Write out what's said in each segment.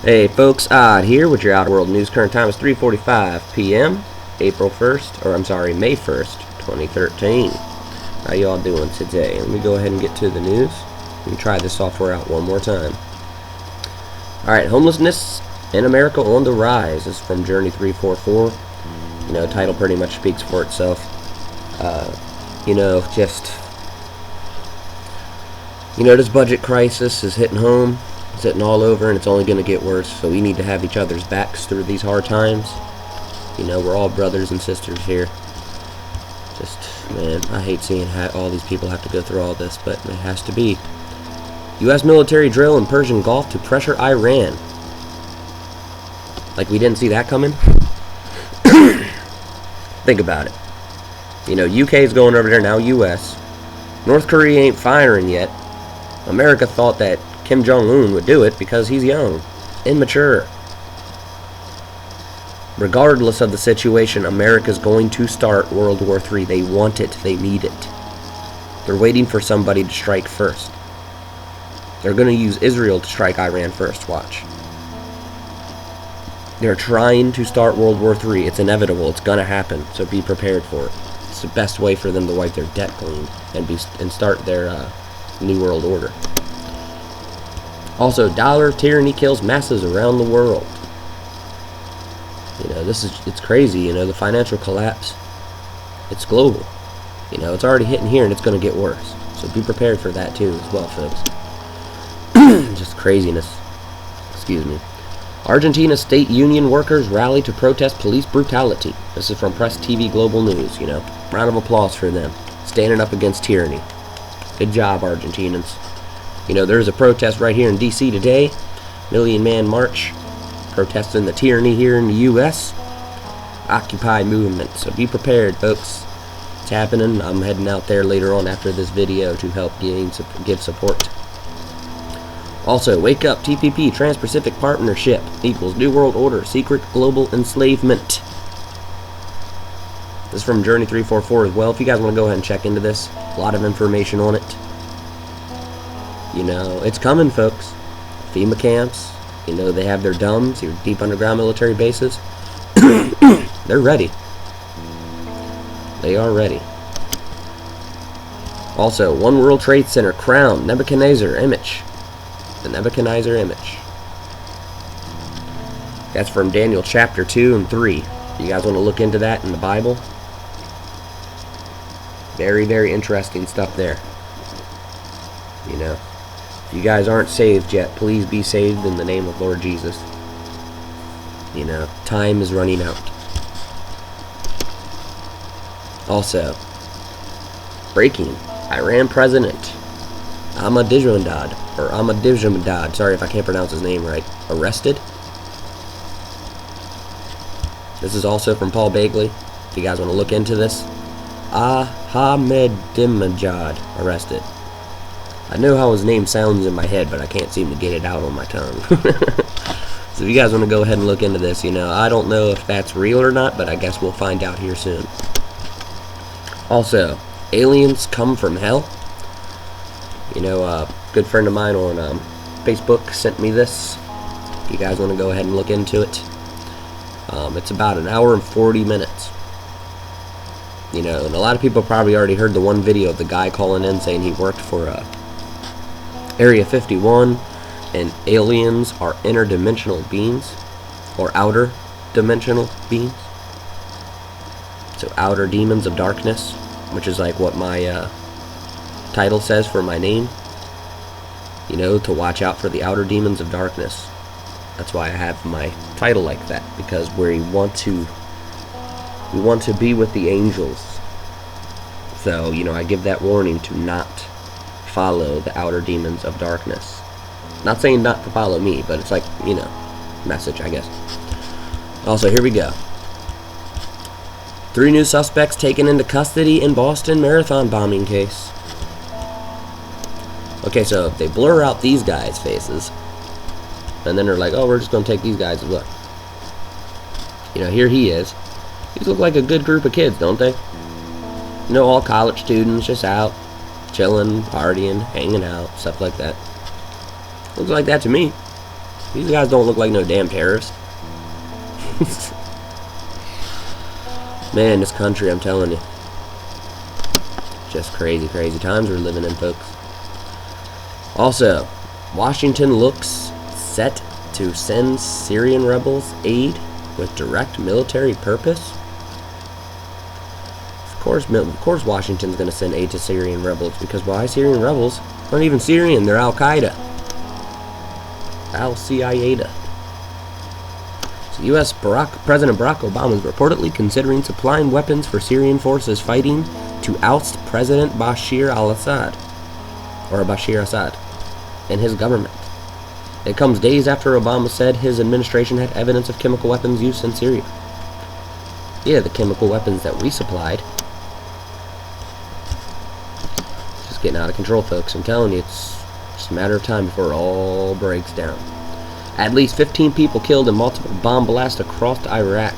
Hey folks, Odd here with your Outer World News. Current time is 3:45 p.m. April 1st, or I'm sorry, May 1st, 2013. How y'all doing today? Let me go ahead and get to the news and try this software out one more time. Alright, homelessness in America on the rise. This is from Journey 344. You know, title pretty much speaks for itself. This budget crisis is hitting home. It's hitting all over, and it's only going to get worse. So we need to have each other's backs through these hard times. You know, we're all brothers and sisters here. Just, man, I hate seeing all these people have to go through all this, but it has to be. U.S. military drill in Persian Gulf to pressure Iran. Like we didn't see that coming? Think about it. You know, UK is going over there now, US. North Korea ain't firing yet. America thought that Kim Jong-un would do it because he's young, immature. Regardless of the situation, America's going to start World War III. They want it. They need it. They're waiting for somebody to strike first. They're going to use Israel to strike Iran first. Watch. They're trying to start World War III. It's inevitable. It's going to happen. So be prepared for it. It's the best way for them to wipe their debt clean and start their New World Order. Also, dollar tyranny kills masses around the world. You know, it's crazy, you know, the financial collapse. It's global. You know, it's already hitting here and it's going to get worse. So be prepared for that too as well, folks. Just craziness. Excuse me. Argentina state union workers rally to protest police brutality. This is from Press TV Global News, you know. Round of applause for them. Standing up against tyranny. Good job, Argentinians. You know, there's a protest right here in D.C. today. Million-man march. Protesting the tyranny here in the U.S. Occupy movement. So be prepared, folks. It's happening. I'm heading out there later on after this video to help give support. Also, wake up. TPP, Trans-Pacific Partnership, equals New World Order, secret global enslavement. This is from Journey 344 as well. If you guys want to go ahead and check into this, a lot of information on it. You know, it's coming, folks. FEMA camps, you know, they have their DUMBs, your deep underground military bases. They're ready. They are ready. Also, One World Trade Center crowned Nebuchadnezzar image. The Nebuchadnezzar image. That's from Daniel chapter 2 and 3. You guys want to look into that in the Bible? Very, very interesting stuff there. You know, if you guys aren't saved yet, please be saved in the name of Lord Jesus. You know, time is running out. Also, breaking. Iran President Ahmadinejad, sorry if I can't pronounce his name right, arrested. This is also from Paul Bagley. If you guys want to look into this. Ahmadinejad arrested. I know how his name sounds in my head, but I can't seem to get it out on my tongue. So if you guys want to go ahead and look into this, you know, I don't know if that's real or not, but I guess we'll find out here soon. Also, aliens come from hell. You know, a good friend of mine on Facebook sent me this. If you guys want to go ahead and look into it. It's about an hour and 40 minutes. You know, and a lot of people probably already heard the one video of the guy calling in saying he worked for Area 51, and aliens are interdimensional beings, or outer dimensional beings. So outer demons of darkness, which is like what my title says for my name. You know, to watch out for the outer demons of darkness. That's why I have my title like that, because we want to be with the angels. So, you know, I give that warning to not follow the outer demons of darkness. Not saying not to follow me, but it's like, you know, message, I guess. Also, here we go. 3 new suspects taken into custody in Boston Marathon bombing case. Okay, so if they blur out these guys' faces, and then they're like, oh, we're just going to take these guys as well. You know, here he is. These look like a good group of kids, don't they? You know, all college students just out, chilling, partying, hanging out, stuff like that. Looks like that to me. These guys don't look like no damn terrorists. Man, this country, I'm telling you. Just crazy, crazy times we're living in, folks. Also, Washington looks set to send Syrian rebels aid with direct military purpose. Of course Washington's going to send aid to Syrian rebels, because why? Syrian rebels aren't even Syrian, they're Al-Qaeda. Al-Qaeda. So U.S. President Barack Obama is reportedly considering supplying weapons for Syrian forces fighting to oust President Bashar al-Assad, or Bashar Assad, and his government. It comes days after Obama said his administration had evidence of chemical weapons use in Syria. Yeah, the chemical weapons that we supplied. It's just getting out of control, folks. I'm telling you, it's just a matter of time before it all breaks down. At least 15 people killed in multiple bomb blasts across Iraq.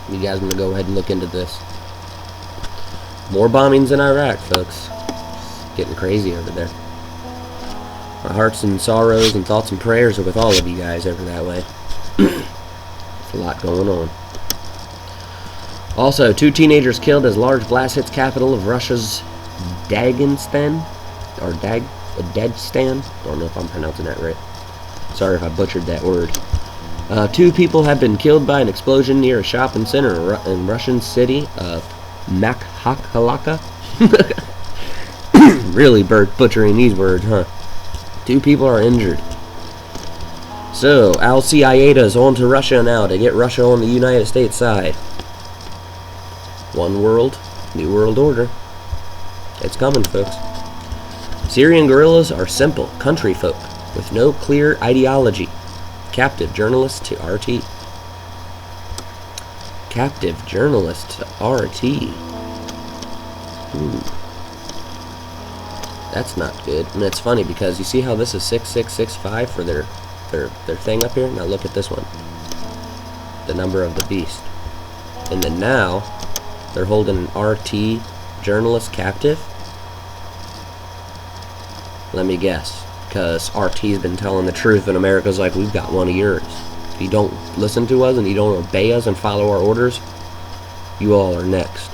You guys want to go ahead and look into this. More bombings in Iraq, folks. It's getting crazy over there. My hearts and sorrows and thoughts and prayers are with all of you guys over that way. There's a lot going on. Also, 2 teenagers killed as large blast hits capital of Russia's Dagestan, or Dagestan. Don't know if I'm pronouncing that right. Sorry if I butchered that word. 2 people have been killed by an explosion near a shopping center in Russian city of Makhachkala. Really butchering these words, huh? 2 people are injured. So, Al-Qaeda is on to Russia now to get Russia on the United States side. One world, new world order. It's coming, folks. Syrian guerrillas are simple country folk with no clear ideology. Captive journalist to RT. Captive journalist to RT. That's not good. And it's funny because you see how this is 6665 for their thing up here? Now look at this one. The number of the beast. And then now they're holding an RT journalist captive. Let me guess. Because RT's been telling the truth and America's like, we've got one of yours. If you don't listen to us and you don't obey us and follow our orders, you all are next.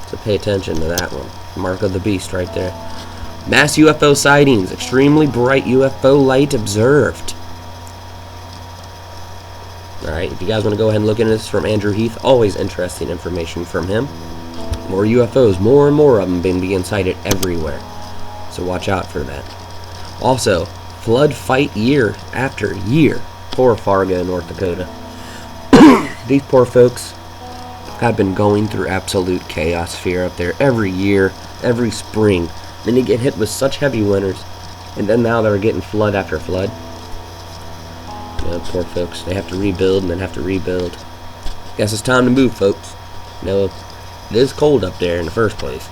So pay attention to that one. Mark of the beast right there. Mass UFO sightings. Extremely bright UFO light observed. Alright, if you guys want to go ahead and look into this from Andrew Heath, always interesting information from him. More UFOs, more and more of them being sighted everywhere. So watch out for that. Also, flood fight year after year. Poor Fargo, North Dakota. These poor folks have been going through absolute chaos fear up there every year, every spring. Then they get hit with such heavy winters, and then now they're getting flood after flood. Yeah, poor folks. They have to rebuild and then have to rebuild. Guess it's time to move, folks. You know, it is cold up there in the first place.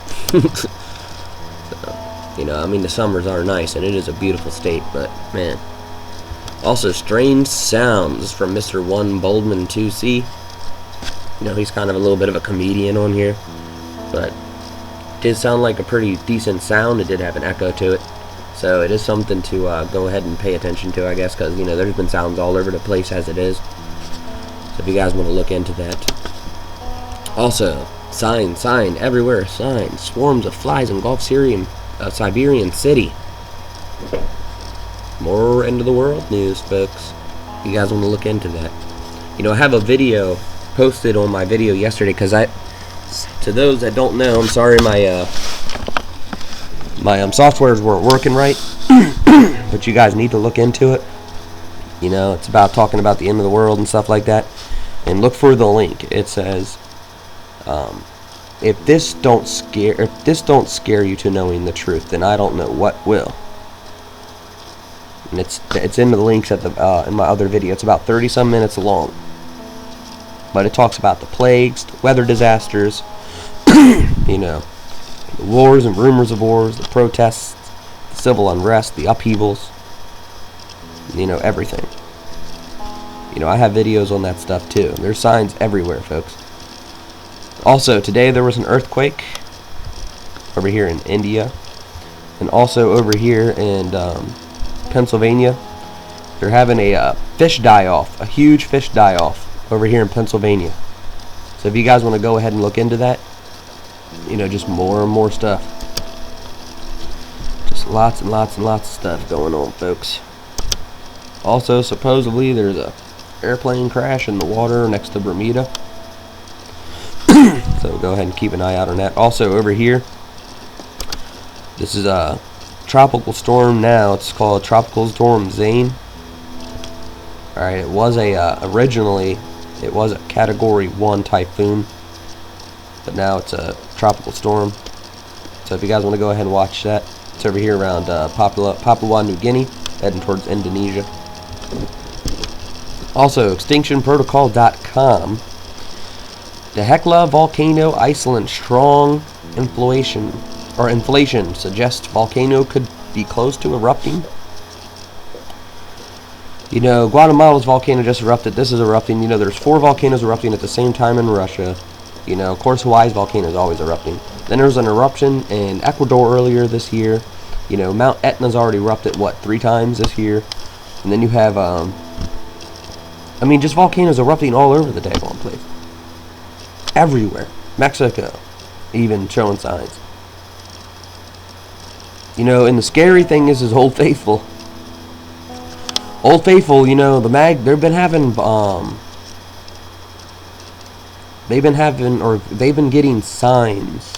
So, you know, I mean, the summers are nice, and it is a beautiful state, but, man. Also, strange sounds from Mr. 1 Boldman 2C. You know, he's kind of a little bit of a comedian on here, but it did sound like a pretty decent sound. It did have an echo to it, so it is something to go ahead and pay attention to, I guess, because, you know, there's been sounds all over the place as it is. So if you guys want to look into that. Also, sign everywhere, sign. Swarms of flies engulf Siberian city. More end of the world news, folks. You guys want to look into that. You know, I have a video posted on my video yesterday, because to those that don't know, I'm sorry, my softwares weren't working right. But you guys need to look into it. You know, it's about talking about the end of the world and stuff like that. And look for the link. It says, if this don't scare you to knowing the truth, then I don't know what will. And it's in the links at the in my other video. It's about 30-some minutes long. But it talks about the plagues, the weather disasters, you know, the wars and rumors of wars, the protests, the civil unrest, the upheavals, you know, everything. You know, I have videos on that stuff too. There's signs everywhere, folks. Also, today there was an earthquake over here in India, and also over here in Pennsylvania. They're having a fish die-off, a huge fish die-off over here in Pennsylvania. So if you guys want to go ahead and look into that, you know, just more and more stuff. Just lots and lots and lots of stuff going on, folks. Also, supposedly there's a airplane crash in the water next to Bermuda. So go ahead and keep an eye out on that. Also over here, this is a tropical storm now. It's called Tropical Storm Zane. Alright, it was originally it was a Category 1 typhoon, but now it's a tropical storm. So if you guys want to go ahead and watch that, it's over here around Papua New Guinea, heading towards Indonesia. Also, extinctionprotocol.com. The Hekla volcano, Iceland, strong inflation suggests volcano could be close to erupting. You know, Guatemala's volcano just erupted. This is erupting. You know, there's 4 volcanoes erupting at the same time in Russia. You know, of course, Hawaii's volcano is always erupting. Then there was an eruption in Ecuador earlier this year. You know, Mount Etna's already erupted, what, 3 times this year? And then you have, I mean, just volcanoes erupting all over the daggone place. Everywhere. Mexico, even showing signs. You know, and the scary thing is Old Faithful. Old Faithful, you know, they've been getting signs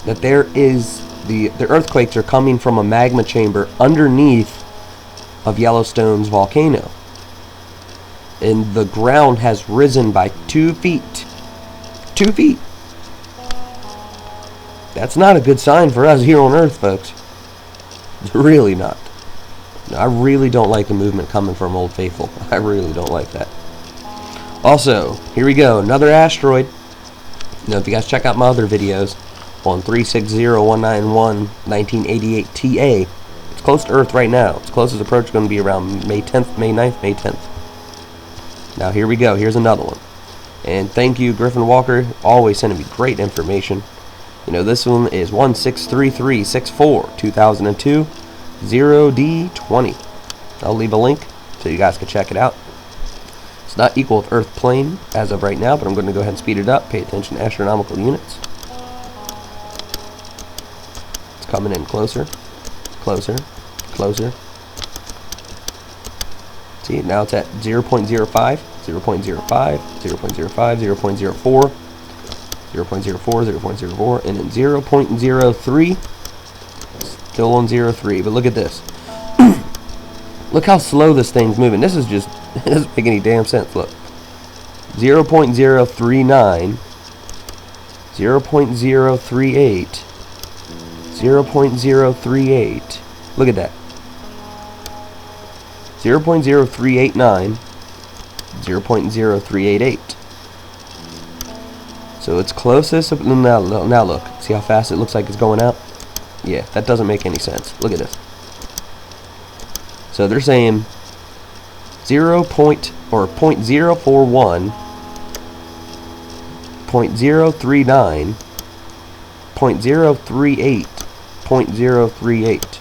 that the earthquakes are coming from a magma chamber underneath of Yellowstone's volcano. And the ground has risen by 2 feet. 2 feet. That's not a good sign for us here on Earth, folks. It's really not. I really don't like the movement coming from Old Faithful. I really don't like that. Also, here we go. Another asteroid. Now, if you guys check out my other videos on 360191 1988 TA, it's close to Earth right now. Its closest approach is going to be around May 10th, May 9th, May 10th. Now, here we go. Here's another one. And thank you, Griffin Walker, always sending me great information. You know, this one is 163364 2002 0D20. I'll leave a link so you guys can check it out. It's not equal with Earth plane as of right now, but I'm going to go ahead and speed it up. Pay attention to astronomical units. It's coming in closer, closer, closer. See, now it's at 0.05, 0.05, 0.05, 0.05, 0.04, 0.04, 0.04, and then 0.03. Still on 0.3, but look at this. Look how slow this thing's moving. This is just, it doesn't make any damn sense. Look. 0.039, 0.038, 0.038. Look at that. 0.0389, 0.0388. So it's closest. Now look. See how fast it looks like it's going out? Yeah, that doesn't make any sense. Look at this. So they're saying 0.041, 0.039, 0.038, 0.038.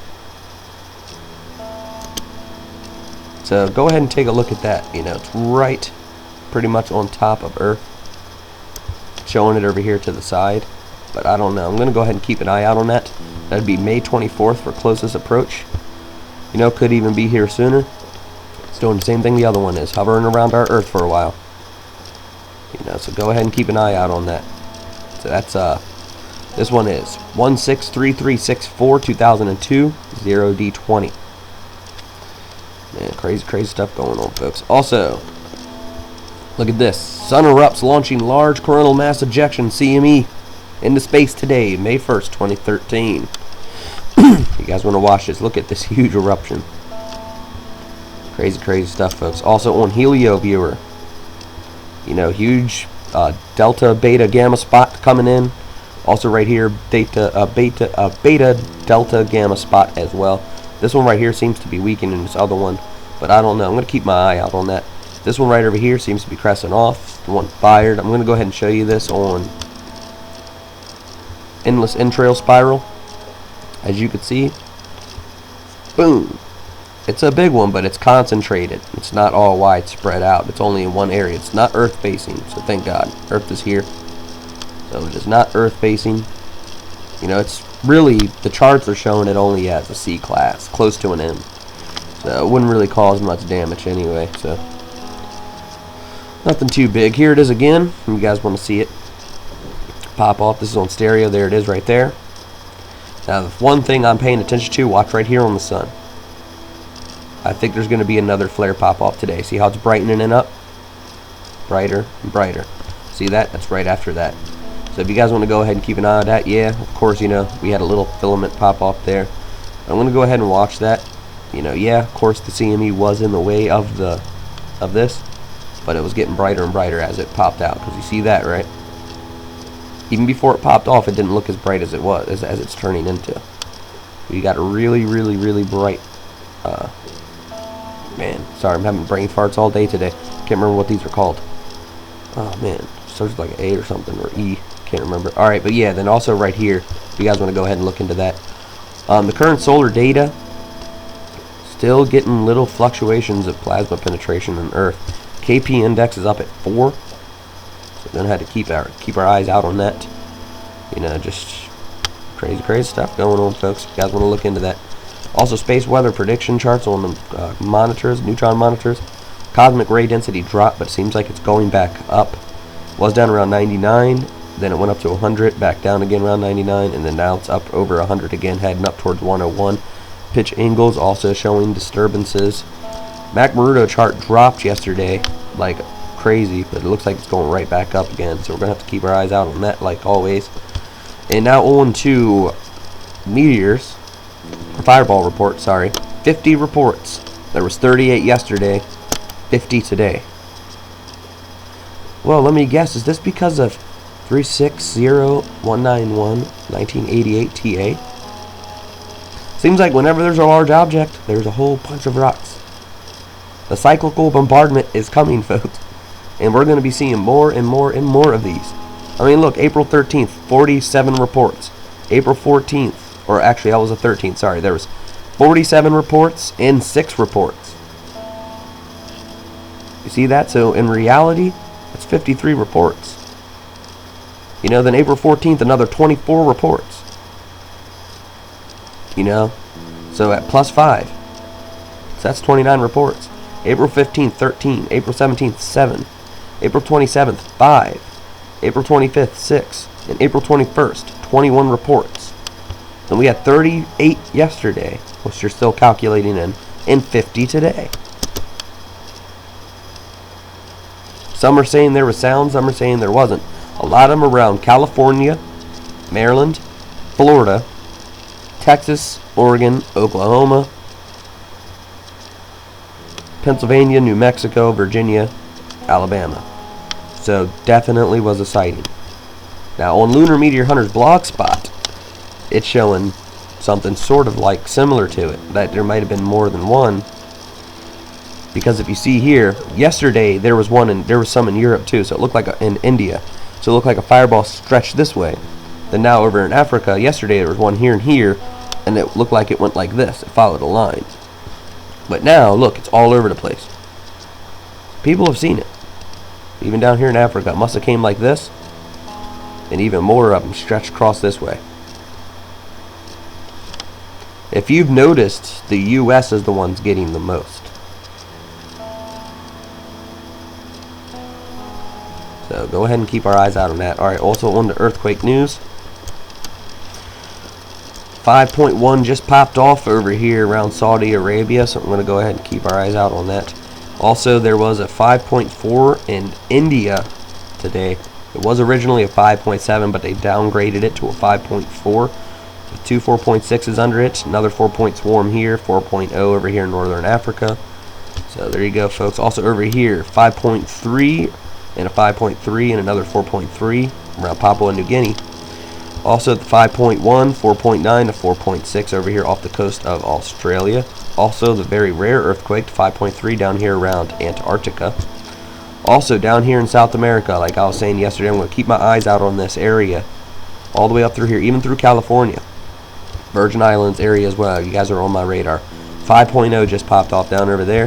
So go ahead and take a look at that. You know, it's right pretty much on top of Earth. Showing it over here to the side. But I don't know. I'm going to go ahead and keep an eye out on that. That'd be May 24th for closest approach. You know, could even be here sooner. It's doing the same thing the other one is, hovering around our Earth for a while. You know, so go ahead and keep an eye out on that. So that's this one is 163364 2002 0D20. Man, crazy stuff going on, folks. Also, look at this. Sun erupts, launching large coronal mass ejection (CME) into space today, May 1st, 2013. You guys want to watch this? Look at this huge eruption. Crazy stuff, folks. Also on Helio Viewer, you know, huge delta, beta, gamma spot coming in. Also right here, beta, delta, gamma spot as well. This one right here seems to be weakening this other one, but I don't know. I'm going to keep my eye out on that. This one right over here seems to be cresting off. The one fired. I'm going to go ahead and show you this on endless entrail spiral. As you can see, boom, It's a big one, but it's concentrated. It's not all widespread out. It's only in one area. It's not Earth facing, so thank God. Earth is here. So it is not Earth facing. You know, it's really, the charts are showing it only as a C class, close to an M. So it wouldn't really cause much damage anyway, so nothing too big. Here it is again. You guys want to see it pop off. This is on stereo. There it is right there. Now, the one thing I'm paying attention to, watch right here on the sun. I think there's going to be another flare pop off today. See how it's brightening it up? Brighter and brighter. See that? That's right after that. So if you guys want to go ahead and keep an eye on that, yeah, of course, you know, we had a little filament pop off there. I'm going to go ahead and watch that. You know, yeah, of course, the CME was in the way of this, but it was getting brighter and brighter as it popped out. Because you see that, right? Even before it popped off, it didn't look as bright as it was, as it's turning into. We got a really, really, really bright, man, sorry, I'm having brain farts all day today. Can't remember what these are called. Oh, man, starts with like an A or something, or E. Can't remember. Alright, but yeah, then also right here, if you guys want to go ahead and look into that. The current solar data, still getting little fluctuations of plasma penetration in Earth. KP index is up at 4. So we're going to have to keep our eyes out on that. You know, just crazy stuff going on, folks. If you guys want to look into that. Also, space weather prediction charts on the monitors, neutron monitors. Cosmic ray density dropped, but it seems like it's going back up. Was down around 99, then it went up to 100, back down again around 99, and then now it's up over 100 again, heading up towards 101. Pitch angles also showing disturbances. McMurdo chart dropped yesterday like crazy, but it looks like it's going right back up again, so we're going to have to keep our eyes out on that like always. And now on to meteors. Fireball report, sorry. 50 reports. There was 38 yesterday, 50 today. Well, let me guess, is this because of 360191 1988 TA? Seems like whenever there's a large object, there's a whole bunch of rocks. The cyclical bombardment is coming, folks. And we're going to be seeing more and more and more of these. I mean, look, April 13th, 47 reports. April 14th, or actually, that was the 13th, sorry. There was 47 reports and 6 reports. You see that? So, in reality, it's 53 reports. You know, then April 14th, another 24 reports. You know? So, at plus 5. So, that's 29 reports. April 15th, 13. April 17th, 7. April 27th, 5. April 25th, 6. And April 21st, 21 reports. And we had 38 yesterday, which you're still calculating in, and 50 today. Some are saying there was sound, some are saying there wasn't. A lot of them around California, Maryland, Florida, Texas, Oregon, Oklahoma, Pennsylvania, New Mexico, Virginia, Alabama. So definitely was a sighting. Now on Lunar Meteor Hunter's blog spot, it's showing something sort of like similar to it, that there might have been more than one. Because if you see here, yesterday there was one, and there was some in Europe too. So it looked like in India, so it looked like a fireball stretched this way. Then now over in Africa, yesterday there was one here and here, and it looked like it went like this. It followed a line. But now look, it's all over the place. People have seen it. Even down here in Africa, it must have came like this, and even more of them stretched across this way. If you've noticed, the U.S. is the ones getting the most. So go ahead and keep our eyes out on that. Alright, also on the earthquake news. 5.1 just popped off over here around Saudi Arabia, so I'm going to go ahead and keep our eyes out on that. Also, there was a 5.4 in India today. It was originally a 5.7, but they downgraded it to a 5.4. Two 4.6s under it, another 4 swarm here, 4.0 over here in Northern Africa. So there you go, folks. Also over here, 5.3 and a 5.3 and another 4.3 around Papua New Guinea. Also the 5.1, 4.9 to 4.6 over here off the coast of Australia. Also the very rare earthquake, 5.3 down here around Antarctica. Also down here in South America, like I was saying yesterday, I'm going to keep my eyes out on this area all the way up through here, even through California. Virgin Islands area as well. You guys are on my radar. 5.0 just popped off down over there.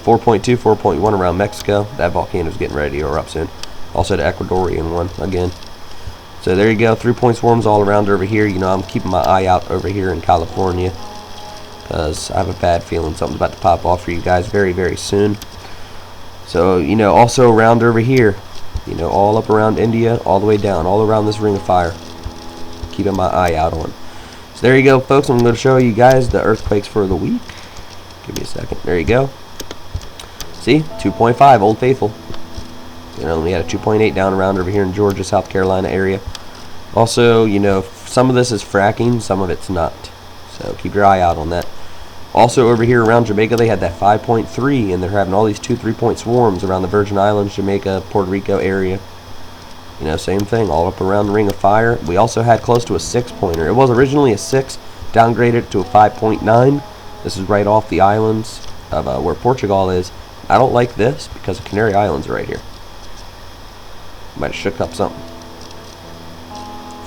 4.2, 4.1 around Mexico. That volcano is getting ready to erupt soon. Also the Ecuadorian one again. So there you go, 3-point swarms all around over here. You know, I'm keeping my eye out over here in California because I have a bad feeling something's about to pop off for you guys very, very soon. So, you know, also around over here, you know, all up around India, all the way down, all around this ring of fire. Keeping my eye out on. So there you go, folks. I'm going to show you guys the earthquakes for the week. Give me a second. There you go. See, 2.5, Old Faithful. You know, we had a 2.8 down around over here in Georgia, South Carolina area. Also, you know, some of this is fracking, some of it's not. So keep your eye out on that. Also over here around Jamaica, they had that 5.3, and they're having all these 2 3-point swarms around the Virgin Islands, Jamaica, Puerto Rico area. You know, same thing, all up around the ring of fire. We also had close to a 6-pointer. It was originally a 6, downgraded to a 5.9. This is right off the islands of where Portugal is. I don't like this because the Canary Islands are right here. Might have shook up something.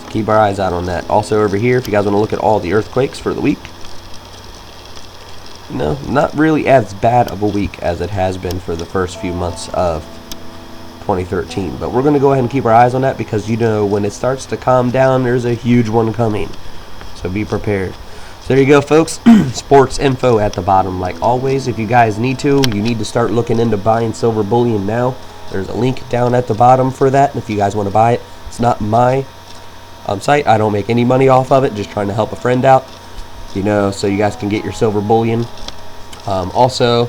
So keep our eyes out on that. Also over here, if you guys want to look at all the earthquakes for the week. No, not really as bad of a week as it has been for the first few months of 2013. But we're going to go ahead and keep our eyes on that because, you know, when it starts to calm down, there's a huge one coming. So be prepared. So there you go, folks. Sports info at the bottom. Like always, if you guys need to, you need to start looking into buying silver bullion now. There's a link down at the bottom for that if you guys want to buy it. It's not my site. I don't make any money off of it. Just trying to help a friend out. You know, so you guys can get your silver bullion. Also,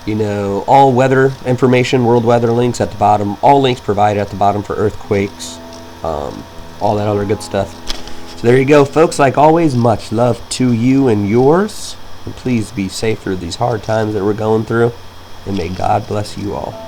you know, all weather information, world weather links at the bottom. All links provided at the bottom for earthquakes. All that other good stuff. So there you go, folks. Like always, much love to you and yours. And please be safe through these hard times that we're going through. And may God bless you all.